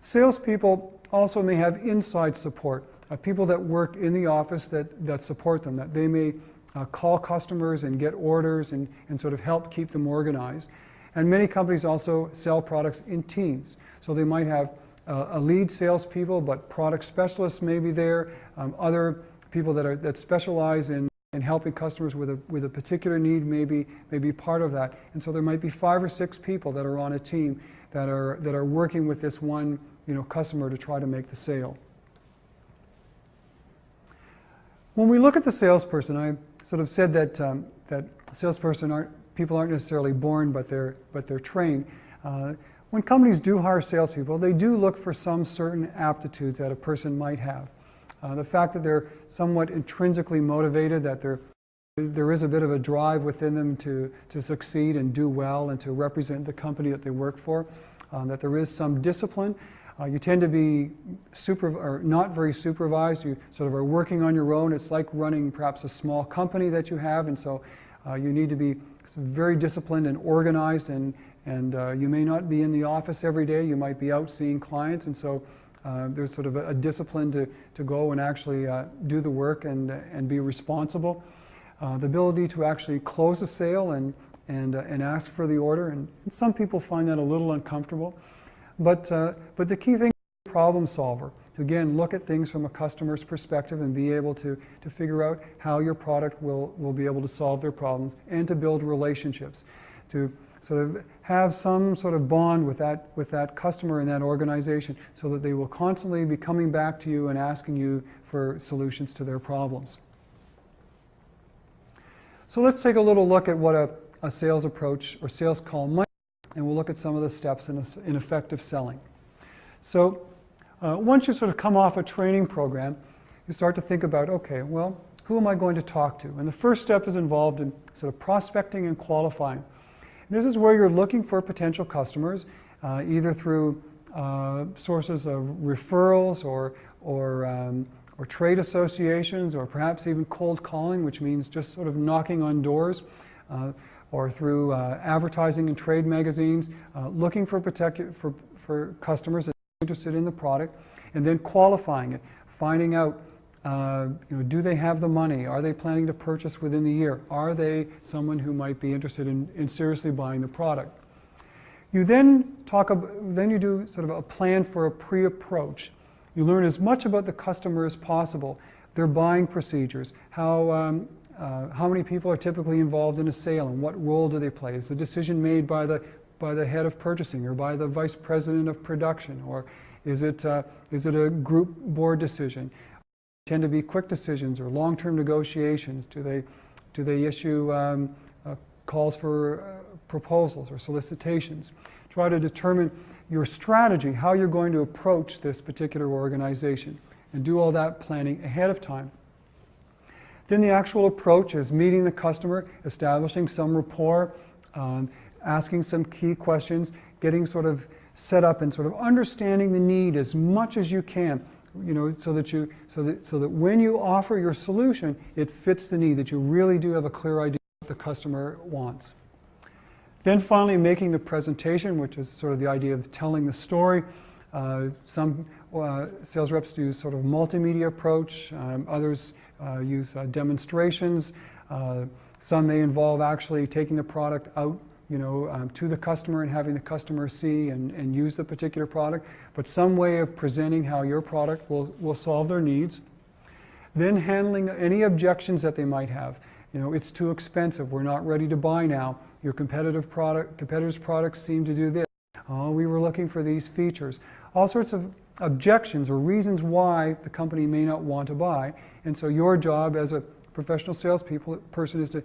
Salespeople also may have inside support, people that work in the office that support them, that they may call customers and get orders and sort of help keep them organized. And many companies also sell products in teams. So they might have a lead salespeople, but product specialists may be there, other people that specialize in helping customers with a particular need may be part of that. And so there might be 5 or 6 people that are on a team that are working with this one customer to try to make the sale. When we look at the salesperson, I sort of said that people aren't necessarily born, but they're trained. When companies do hire salespeople, they do look for some certain aptitudes that a person might have. The fact that they're somewhat intrinsically motivated, that there is a bit of a drive within them to succeed and do well and to represent the company that they work for, that there is some discipline. You tend to be not very supervised. You sort of are working on your own. It's like running perhaps a small company that you have, and so you need to be very disciplined and organized, and you may not be in the office every day. You might be out seeing clients, and so there's sort of a discipline to go and actually do the work and be responsible. The ability to actually close a sale and ask for the order, and some people find that a little uncomfortable. But the key thing is problem solver. To again look at things from a customer's perspective and be able to figure out how your product will be able to solve their problems, and to build relationships, to sort of have some sort of bond with that customer and that organization, so that they will constantly be coming back to you and asking you for solutions to their problems. So let's take a little look at what a sales approach or sales call might be, and we'll look at some of the steps in effective selling. So once you sort of come off a training program, you start to think about, okay, well, who am I going to talk to? And the first step is involved in sort of prospecting and qualifying. This is where you're looking for potential customers, either through sources of referrals or trade associations, or perhaps even cold calling, which means just sort of knocking on doors, or through advertising in trade magazines, looking for customers that are interested in the product, and then qualifying it, finding out do they have the money? Are they planning to purchase within the year? Are they someone who might be interested in seriously buying the product? You then you do sort of a plan for a pre-approach. You learn as much about the customer as possible, their buying procedures, how many people are typically involved in a sale, and what role do they play? Is the decision made by the head of purchasing, or by the vice president of production, or is it a group board decision? Tend to be quick decisions or long-term negotiations? Do they issue calls for proposals or solicitations? Try to determine your strategy, how you're going to approach this particular organization, and do all that planning ahead of time. Then the actual approach is meeting the customer, establishing some rapport, asking some key questions, getting sort of set up and sort of understanding the need as much as you can. So that when you offer your solution, it fits the need, that you really do have a clear idea of what the customer wants. Then finally making the presentation, which is sort of the idea of telling the story. Some sales reps do sort of multimedia approach, others use demonstrations. Some may involve actually taking the product out to the customer and having the customer see and use the particular product, but some way of presenting how your product will solve their needs. Then handling any objections that they might have. It's too expensive, we're not ready to buy now, your competitor's products seem to do this. Oh, we were looking for these features. All sorts of objections or reasons why the company may not want to buy. And so your job as a professional salesperson is to